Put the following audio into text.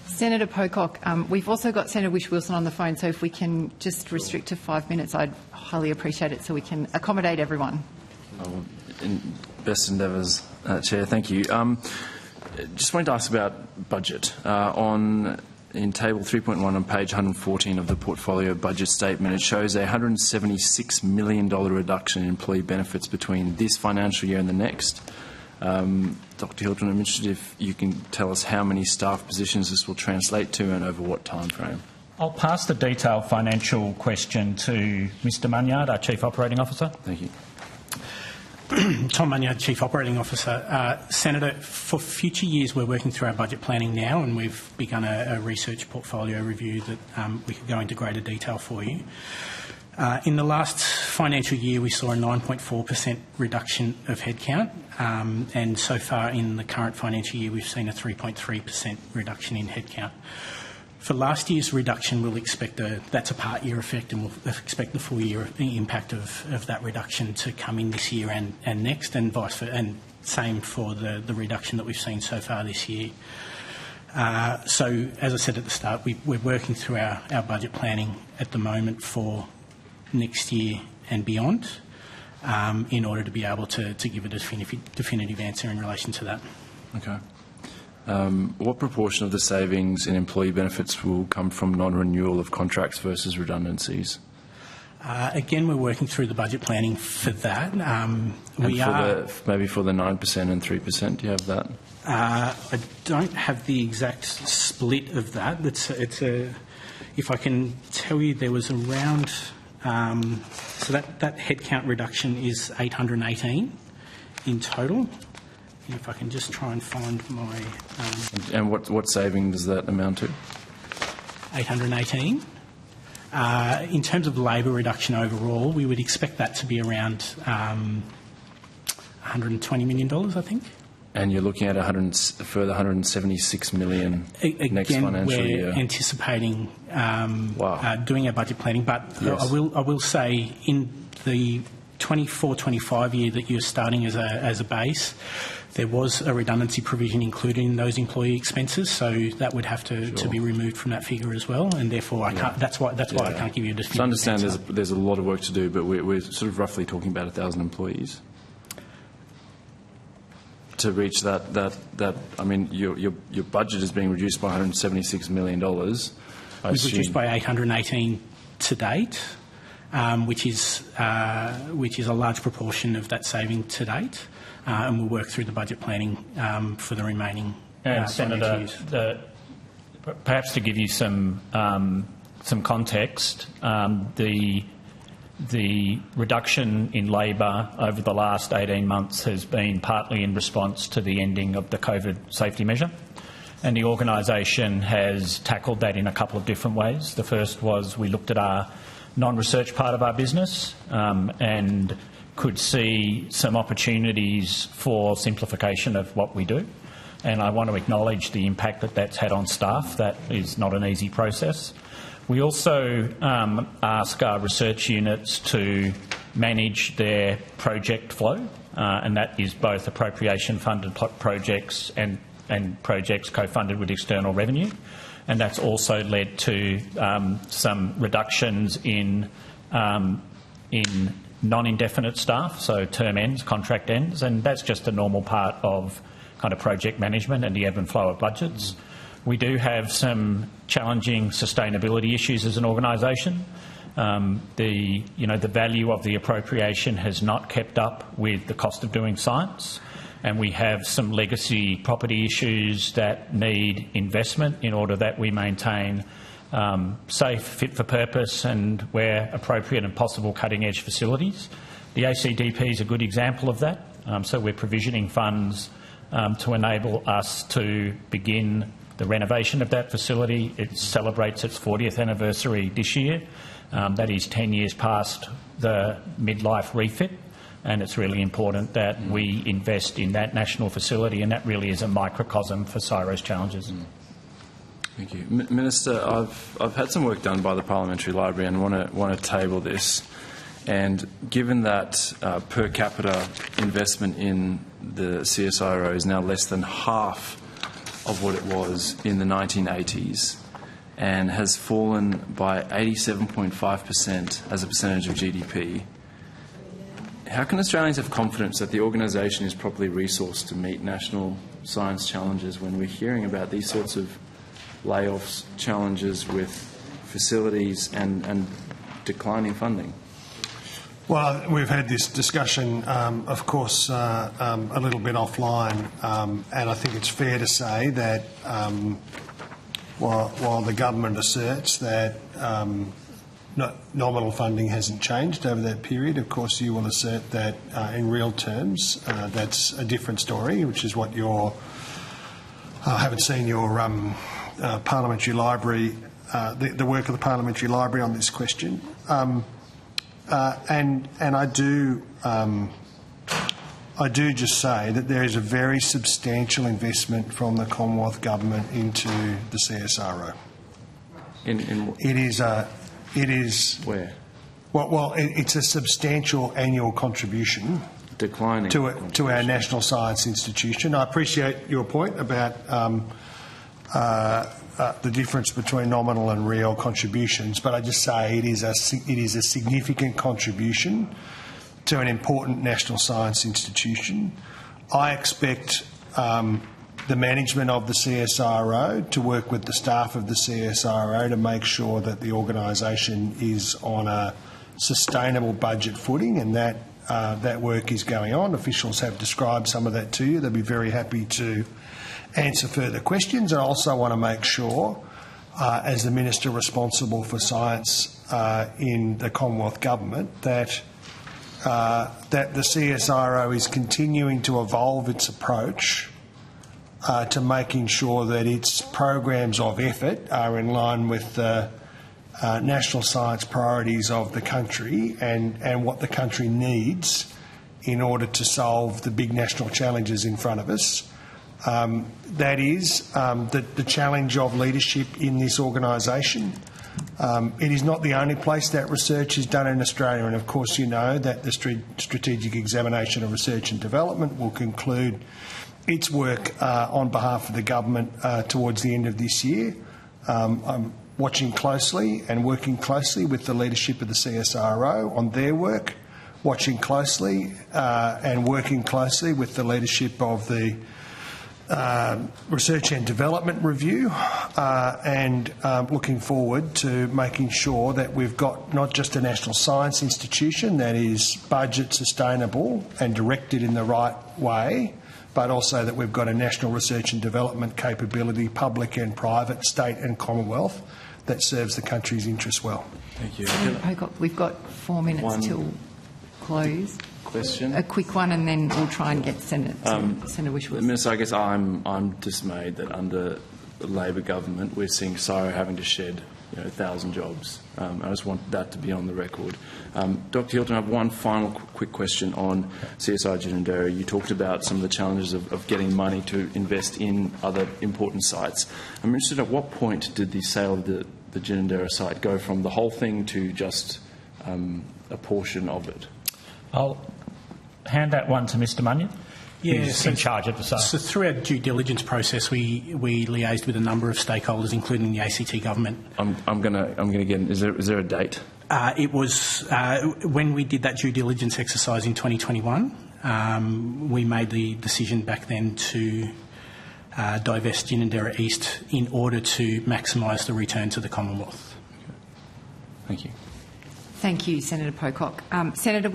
Senator Pocock, we've also got Senator Wish-Wilson on the phone, so if we can just restrict to 5 minutes, I'd highly appreciate it so we can accommodate everyone. In best endeavours, Chair. Thank you. Just wanted to ask about budget. In Table 3.1 on page 114 of the portfolio budget statement, it shows a $176 million reduction in employee benefits between this financial year and the next. Dr Hilton, I'm interested if you can tell us how many staff positions this will translate to and over what time frame. I'll pass the detailed financial question to Mr Munyard, our Chief Operating Officer. Thank you. Tom Munyard, Chief Operating Officer. Senator, for future years we're working through our budget planning now, and we've begun a research portfolio review that we could go into greater detail for you. In the last financial year we saw a 9.4% reduction of headcount, and so far in the current financial year we've seen a 3.3% reduction in headcount. For last year's reduction, we'll expect that's a part-year effect, and we'll expect the full-year impact of that reduction to come in this year and next, and vice versa, and same for the reduction that we've seen so far this year. So, as I said at the start, we're working through our budget planning at the moment for next year and beyond, in order to be able to give a definitive answer in relation to that. Okay. What proportion of the savings in employee benefits will come from non-renewal of contracts versus redundancies? Again, we're working through the budget planning for that. Maybe for the 9% and 3%, do you have that? I don't have the exact split of that. If I can tell you, there was around... so that headcount reduction is 818 in total. If I can just try and find my... And what saving does that amount to? 818. In terms of labour reduction overall, we would expect that to be around $120 million, I think. And you're looking at a further $176 million next financial year. Again, we're anticipating Wow. doing our budget planning, but Yes. I will say in the 24-25 year that you're starting as a base, there was a redundancy provision included in those employee expenses, so that would have to be removed from that figure as well, and therefore I can't. That's why I can't give you a definitive So I understand answer. there's a lot of work to do, but we're sort of roughly talking about 1,000 employees to reach that. I mean, your budget is being reduced by $176 million. We've reduced by 818 to date, which is a large proportion of that saving to date. And we'll work through the budget planning for the remaining Senator, years. Perhaps to give you some context, the reduction in labour over the last 18 months has been partly in response to the ending of the COVID safety measure, and the organisation has tackled that in a couple of different ways. The first was we looked at our non-research part of our business and could see some opportunities for simplification of what we do, and I want to acknowledge the impact that that's had on staff. That is not an easy process. We also ask our research units to manage their project flow, and that is both appropriation-funded projects and projects co-funded with external revenue, and that's also led to some reductions in non-indefinite staff, so term ends, contract ends, and that's just a normal part of kind of project management and the ebb and flow of budgets. We do have some challenging sustainability issues as an organisation. The value of the appropriation has not kept up with the cost of doing science, and we have some legacy property issues that need investment in order that we maintain safe, fit for purpose and, where appropriate and possible, cutting-edge facilities. The ACDP is a good example of that. So we're provisioning funds to enable us to begin the renovation of that facility. It celebrates its 40th anniversary this year. That is 10 years past the midlife refit, and it's really important that we invest in that national facility, and that really is a microcosm for CSIRO's challenges. Thank you. Minister, I've had some work done by the Parliamentary Library and want to table this. And given that per capita investment in the CSIRO is now less than half of what it was in the 1980s and has fallen by 87.5% as a percentage of GDP. How can Australians have confidence that the organisation is properly resourced to meet national science challenges when we're hearing about these sorts of layoffs, challenges with facilities and declining funding? Well, we've had this discussion, of course, a little bit offline, and I think it's fair to say that while the government asserts that nominal funding hasn't changed over that period, of course you will assert that in real terms that's a different story, which is what I haven't seen your parliamentary library, the work of the parliamentary library on this question. And I do just say that there is a very substantial investment from the Commonwealth Government into the CSIRO. It is where? Well, it's a substantial annual contribution. Declining to our national science institution. I appreciate your point about the difference between nominal and real contributions, but I just say it is a significant contribution to an important national science institution. I expect the management of the CSIRO to work with the staff of the CSIRO to make sure that the organisation is on a sustainable budget footing, and that work is going on. Officials have described some of that to you. They'll be very happy to answer further questions. I also want to make sure, as the Minister responsible for science in the Commonwealth Government, that the CSIRO is continuing to evolve its approach to making sure that its programs of effort are in line with the national science priorities of the country and what the country needs in order to solve the big national challenges in front of us. That is the challenge of leadership in this organisation. It is not the only place that research is done in Australia, and of course you know that the Strategic Examination of Research and Development will conclude its work on behalf of the government towards the end of this year. I'm watching closely and working closely with the leadership of the CSIRO on their work, watching closely and working closely with the leadership of the Research and Development Review and looking forward to making sure that we've got not just a national science institution that is budget sustainable and directed in the right way, but also that we've got a national research and development capability, public and private, state and Commonwealth, that serves the country's interests well. Thank you. Pocock, we've got 4 minutes till close. Question? A quick one, and then we'll try and get Senator Wishworth. Minister, I guess I'm dismayed that under the Labor government we're seeing CSIRO having to shed 1,000 jobs. I just want that to be on the record. Dr Hilton, I have one final quick question on CSIRO Ginninderra. You talked about some of the challenges of getting money to invest in other important sites. I'm interested, at what point did the sale of the Ginninderra site go from the whole thing to just a portion of it? I'll hand that one to Mr Munyon, who's in charge of the sale. So through our due diligence process, we liaised with a number of stakeholders, including the ACT government. I'm going to get. Is there a date? It was when we did that due diligence exercise in 2021. We made the decision back then to divest Ginninderra East in order to maximise the return to the Commonwealth. Thank you. Thank you, Senator Pocock. Senator